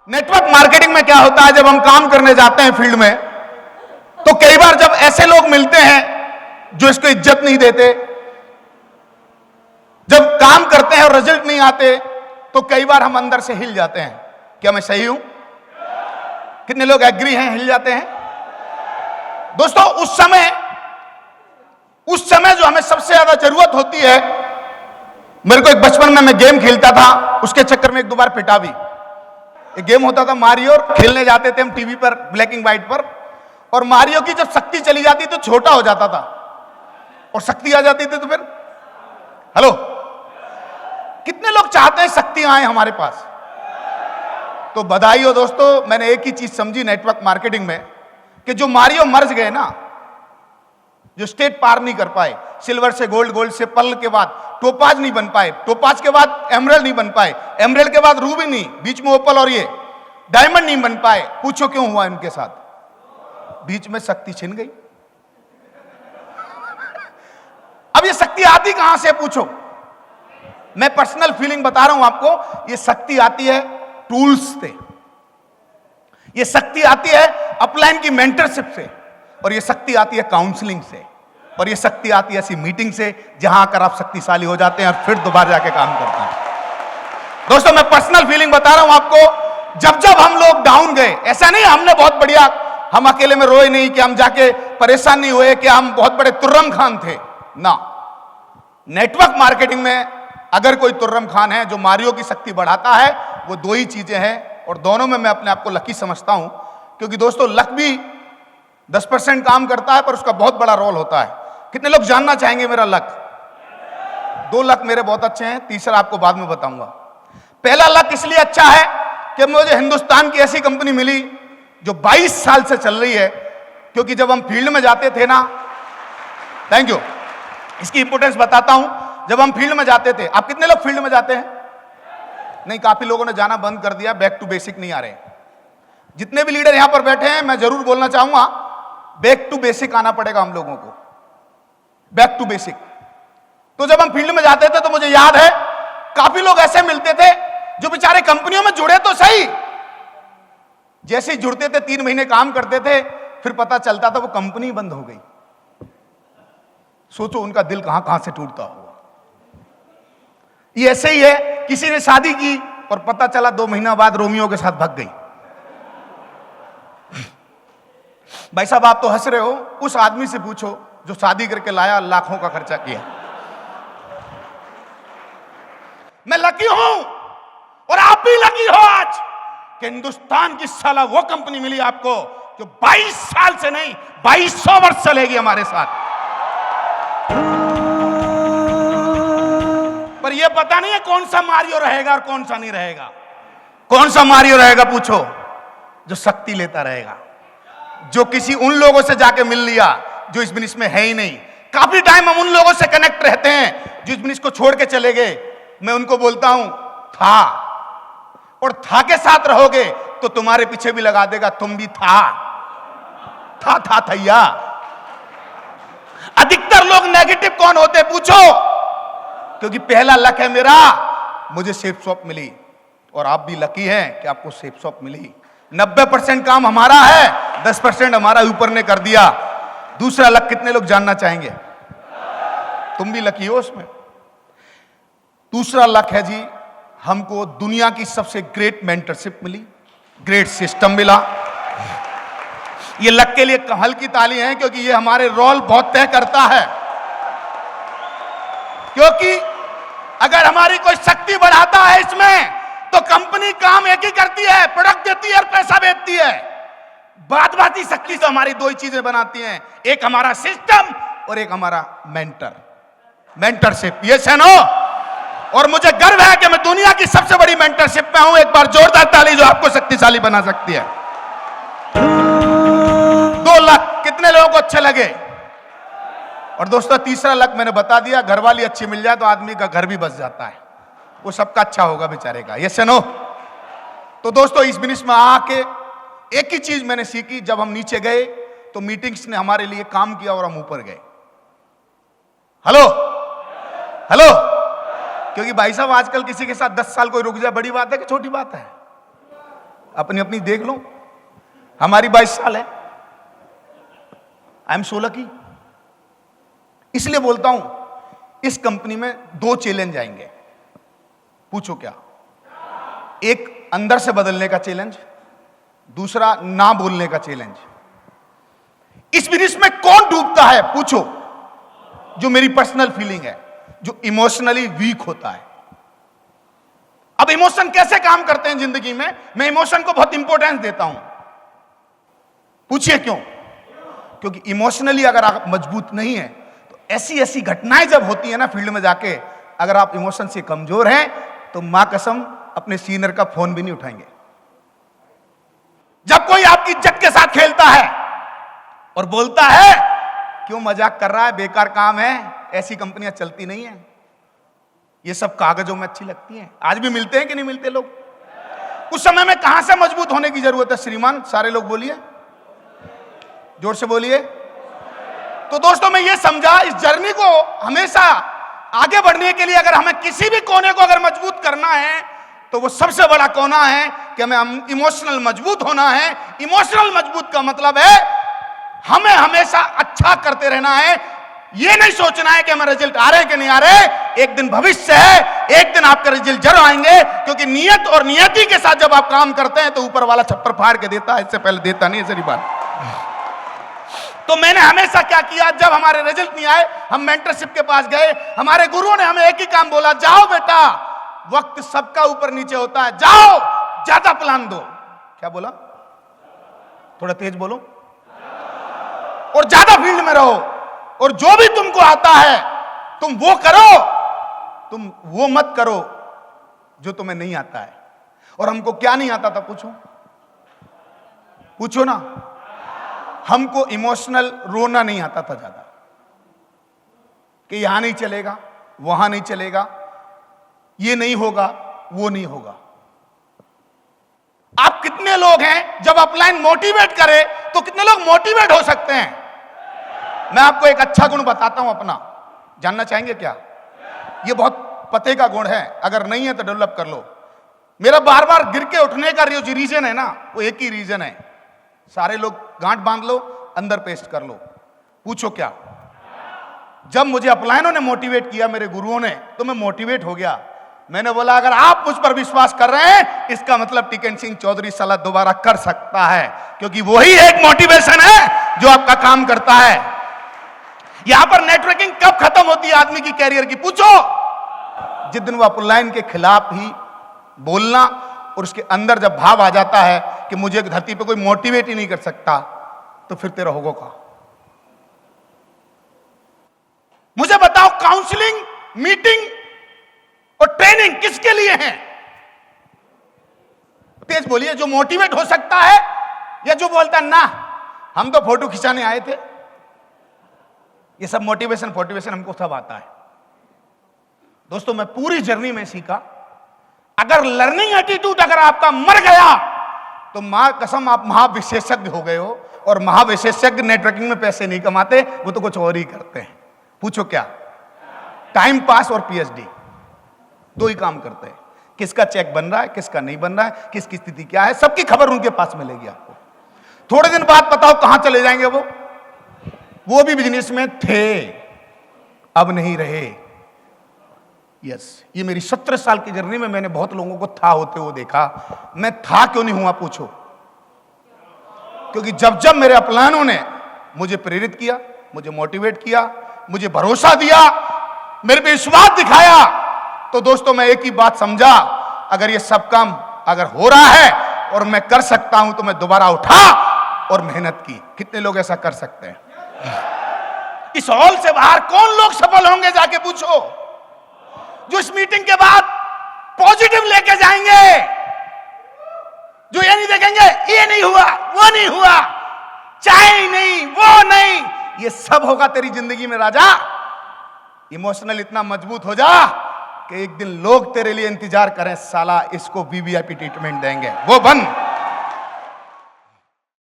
Network marketing में क्या होता है, जब हम काम करने जाते हैं फील्ड में, तो कई बार जब ऐसे लोग मिलते हैं जो इसको इज्जत नहीं देते, जब काम करते हैं और रिजल्ट नहीं आते, तो कई बार हम अंदर से हिल जाते हैं। क्या मैं सही हूं? कितने लोग एग्री हैं, हिल जाते हैं? दोस्तों, उस समय जो हमें सबसे ज्यादा जरूरत होती है, मेरे को एक बचपन में मैं गेम खेलता था, उसके चक्कर में एक दो बार पिटा भी। एक गेम होता था मारियो, खेलने जाते थे हम टीवी पर, ब्लैक एंड व्हाइट पर, और मारियो की जब शक्ति चली जाती तो छोटा हो जाता था, और शक्ति आ जाती थी तो फिर हेलो, कितने लोग चाहते हैं शक्तियां आए हमारे पास? तो बधाई हो दोस्तों, मैंने एक ही चीज समझी नेटवर्क मार्केटिंग में, कि जो मारियो मर्ज गए ना, जो स्टेट पार नहीं कर पाए, सिल्वर से गोल्ड, गोल्ड से पर्ल के बाद टोपाज नहीं बन पाए, टोपाज के बाद एमरल्ड नहीं बन पाए, एमरल्ड के बाद रूबी नहीं, बीच में ओपल और ये डायमंड नहीं बन पाए, पूछो क्यों हुआ इनके साथ? बीच में शक्ति छिन गई। अब ये शक्ति आती कहां से, पूछो? मैं पर्सनल फीलिंग बता रहा हूं आपको, ये शक्ति आती है टूल्स से, ये शक्ति आती है अपलाइन की मेंटरशिप से, और ये शक्ति आती है काउंसलिंग से, और ये शक्ति आती है ऐसी मीटिंग से जहां आकर आप शक्तिशाली हो जाते हैं और फिर दोबारा जाके काम करते हैं। दोस्तों, मैं पर्सनल फीलिंग बता रहा हूं आपको, जब जब हम लोग डाउन गए, ऐसा नहीं हमने बहुत बढ़िया, हम अकेले में रोए नहीं, कि हम जाके परेशान नहीं हुए, कि हम बहुत बड़े तुर्रम खान थे ना। नेटवर्क मार्केटिंग में अगर कोई तुर्रम खान है जो मारियो की शक्ति बढ़ाता है, वो दो ही चीजें हैं, और दोनों में मैं अपने आप को लकी समझता हूं, क्योंकि दोस्तों लक भी 10% काम करता है, पर उसका बहुत बड़ा रोल होता है। कितने लोग जानना चाहेंगे मेरा लक? 2 लक मेरे बहुत अच्छे हैं, तीसरा आपको बाद में बताऊंगा। पहला लक इसलिए अच्छा है कि मुझे हिंदुस्तान की ऐसी कंपनी मिली जो 22 साल से चल रही है, क्योंकि जब हम फील्ड में जाते थे ना, थैंक यू, इसकी इंपोर्टेंस बताता हूं। जब हम फील्ड में जाते थे, आप कितने लोग फील्ड में जाते हैं? नहीं, काफी लोगों ने जाना बंद कर दिया, बैक टू बेसिक नहीं आ रहे। जितने भी लीडर यहां पर बैठे हैं, मैं जरूर बोलना चाहूंगा, बैक टू बेसिक आना पड़ेगा हम लोगों को, बैक टू बेसिक। तो जब हम फील्ड में जाते थे तो मुझे याद है काफी लोग ऐसे मिलते थे जो बेचारे कंपनियों में जुड़े तो सही, जैसे ही जुड़ते थे 3 महीने काम करते थे, फिर पता चलता था वो कंपनी बंद हो गई। सोचो उनका दिल कहां कहां से टूटता होगा। ये ऐसे ही है, किसी ने शादी की और पता चला 2 महीना बाद रोमियो के साथ भाग गई। भाई साहब, आप तो हंस रहे हो, उस आदमी से पूछो जो शादी करके लाया, लाखों का खर्चा किया। मैं लकी हूं और आप भी लकी हो आज कि हिंदुस्तान की साला वो कंपनी मिली आपको जो 22 साल से नहीं 2200 वर्ष चलेगी हमारे साथ। पर यह पता नहीं है कौन सा मारियो रहेगा और कौन सा नहीं रहेगा। कौन सा मारियो रहेगा पूछो? जो शक्ति लेता रहेगा, जो किसी उन लोगों से जाके मिल लिया जो इस बिजनेस में है ही नहीं। काफी टाइम हम उन लोगों से कनेक्ट रहते हैं जो इस बिजनेस को छोड़ के चले गए। मैं उनको बोलता हूं था, और था के साथ रहोगे तो तुम्हारे पीछे भी लगा देगा, तुम भी था थैया। अधिकतर लोग नेगेटिव कौन होते पूछो? क्योंकि पहला लक है मेरा, मुझे सेफ शॉप मिली, और आप भी लकी हैं कि आपको सेफ शॉप मिली। 90% काम हमारा है, 10% हमारा ऊपर ने कर दिया। दूसरा लक कितने लोग जानना चाहेंगे? तुम भी लकी हो उसमें। दूसरा लक है जी, हमको दुनिया की सबसे ग्रेट मेंटरशिप मिली, ग्रेट सिस्टम मिला। ये लक के लिए हल्की ताली है, क्योंकि ये हमारे रोल बहुत तय करता है। क्योंकि अगर हमारी कोई शक्ति बढ़ाता है इसमें, तो कंपनी काम एक ही करती है, प्रोडक्ट देती है और पैसा बेचती है। बात-बाती शक्ति से हमारी 2 ही चीजें बनाती हैं, एक हमारा सिस्टम और एक हमारा मेंटरशिप। ये सुनो, और मुझे गर्व है कि मैं दुनिया की सबसे बड़ी मेंटरशिप में हूं। एक बार जोरदार ताली जो आपको शक्तिशाली बना सकती है। 2 लाख कितने लोगों को अच्छे लगे? और दोस्तों, तीसरा लक मैंने बता दिया, घरवाली अच्छी मिल जाए तो आदमी का घर भी बस जाता है, वो सबका अच्छा होगा बेचारे का। ये सुनो, तो दोस्तों इस बिजनेस में आके एक ही चीज मैंने सीखी, जब हम नीचे गए तो मीटिंग्स ने हमारे लिए काम किया और हम ऊपर गए। हेलो हेलो, क्योंकि भाई साहब आजकल किसी के साथ 10 साल कोई रुक जाए बड़ी बात है कि छोटी बात है? अपनी अपनी देख लो। हमारी 22 साल है, आई एम 16 की। इसलिए बोलता हूं इस कंपनी में 2 चैलेंज आएंगे। पूछो क्या? एक अंदर से बदलने का चैलेंज, दूसरा ना बोलने का चैलेंज। इस बिजनेस में कौन डूबता है? पूछो। जो मेरी पर्सनल फीलिंग है, जो इमोशनली वीक होता है। अब इमोशन कैसे काम करते हैं जिंदगी में? मैं इमोशन को बहुत इंपॉर्टेंस देता हूं। पूछिए क्यों? क्योंकि इमोशनली अगर आप मजबूत नहीं है तो ऐसी ऐसी घटनाएं जब होती है ना फील्ड में जाके, अगर आप इमोशन से कमजोर हैं तो मां कसम अपने सीनियर का फोन भी नहीं उठाएंगे। जब कोई आपकी इज्जत के साथ खेलता है और बोलता है क्यों मजाक कर रहा है, बेकार काम है, ऐसी कंपनियां चलती नहीं है। ये सब कागजों में अच्छी लगती हैं। आज भी मिलते हैं कि नहीं मिलते लोग? उस समय में कहां से मजबूत होने की जरूरत है श्रीमान? सारे लोग बोलिए, जोर से बोलिए। तो दोस्तों मैं ये समझा, इस जर्नी को हमेशा आगे बढ़ने के लिए अगर हमें किसी भी कोने को अगर मजबूत करना है तो वो सबसे बड़ा कोना है कि हमें इमोशनल मजबूत होना है। इमोशनल मजबूत का मतलब है हमें हमेशा अच्छा करते रहना है। ये नहीं सोचना है कि हमें रिजल्ट आ रहे हैं कि नहीं आ रहे। एक दिन भविष्य है, एक दिन आपका रिजल्ट जरूर आएंगे, क्योंकि नियत और नियति के साथ जब आप काम करते हैं तो ऊपर वाला छप्पर फाड़ के देता है, इससे पहले देता नहीं है। सही बात। तो मैंने हमेशा क्या किया, जब हमारे रिजल्ट नहीं आए हम मेंटरशिप के पास गए। हमारे गुरुओं ने हमें एक ही काम बोला, जाओ बेटा, वक्त सबका ऊपर नीचे होता है, जाओ ज्यादा प्लान दो। क्या बोला? थोड़ा तेज बोलो। और ज्यादा फील्ड में रहो, और जो भी तुमको आता है तुम वो करो, तुम वो मत करो जो तुम्हें नहीं आता है। और हमको क्या नहीं आता था? पूछो, पूछो ना। हमको इमोशनल रोना नहीं आता था ज्यादा, कि यहां नहीं चलेगा, वहां नहीं चलेगा, ये नहीं होगा, वो नहीं होगा। आप कितने लोग हैं जब अपलाइन मोटिवेट करे तो कितने लोग मोटिवेट हो सकते हैं? मैं आपको एक अच्छा गुण बताता हूं अपना, जानना चाहेंगे क्या? ये बहुत पते का गुण है, अगर नहीं है तो डेवलप कर लो। मेरा बार बार गिर के उठने का जो रीजन है ना, वो एक ही रीजन है। सारे लोग गांठ बांध लो, अंदर पेस्ट कर लो। पूछो क्या? जब मुझे अपलाइनों ने मोटिवेट किया, मेरे गुरुओं ने, तो मैं मोटिवेट हो गया। मैंने बोला अगर आप मुझ पर विश्वास कर रहे हैं इसका मतलब टिकन सिंह चौधरी साला दोबारा कर सकता है, क्योंकि वही एक मोटिवेशन है जो आपका काम करता है। यहां पर नेटवर्किंग कब खत्म होती है आदमी की कैरियर की? पूछो। जिस दिन वो अपलाइन के खिलाफ ही बोलना और उसके अंदर जब भाव आ जाता है कि मुझे धरती पे कोई मोटिवेट ही नहीं कर सकता, तो फिर तेरा होगा का। मुझे बताओ, काउंसलिंग, मीटिंग और ट्रेनिंग किसके लिए है? तेज बोलिए। जो मोटिवेट हो सकता है या जो बोलता ना हम तो फोटो खिंचाने आए थे? ये सब मोटिवेशन फोटिवेशन हमको सब आता है। दोस्तों मैं पूरी जर्नी में सीखा, अगर लर्निंग एटीट्यूड अगर आपका मर गया तो मां कसम आप महाविशेषज्ञ हो गए हो। और महाविशेषज्ञ नेटवर्किंग में पैसे नहीं कमाते, वो तो कुछ और ही करते हैं। पूछो क्या? टाइम पास और पीएचडी, दो ही काम करते हैं। किसका चेक बन रहा है, किसका नहीं बन रहा है, किसकी स्थिति क्या है, सबकी खबर उनके पास मिलेगी आपको। थोड़े दिन बाद बताओ कहां चले जाएंगे वो भी बिजनेस में थे, अब नहीं रहे। यस, ये मेरी 17 साल की जर्नी में मैंने बहुत लोगों को था होते हुए देखा। मैं था क्यों नहीं हुआ? पूछो। क्योंकि जब जब मेरे अपलाइनों ने मुझे प्रेरित किया, मुझे मोटिवेट किया, मुझे भरोसा दिया, मेरे पे विश्वास दिखाया, तो दोस्तों मैं एक ही बात समझा, अगर ये सब काम अगर हो रहा है और मैं कर सकता हूं तो मैं दोबारा उठा और मेहनत की। कितने लोग ऐसा कर सकते हैं? इस हॉल से बाहर कौन लोग सफल होंगे? जाके पूछो। जो इस मीटिंग के बाद पॉजिटिव लेके जाएंगे, जो ये नहीं देखेंगे ये नहीं हुआ, वो नहीं हुआ, चाहे नहीं, वो नहीं, ये सब होगा तेरी जिंदगी में राजा। इमोशनल इतना मजबूत हो जा कि एक दिन लोग तेरे लिए इंतजार करें, साला इसको वीवीआईपी ट्रीटमेंट देंगे, वो बन।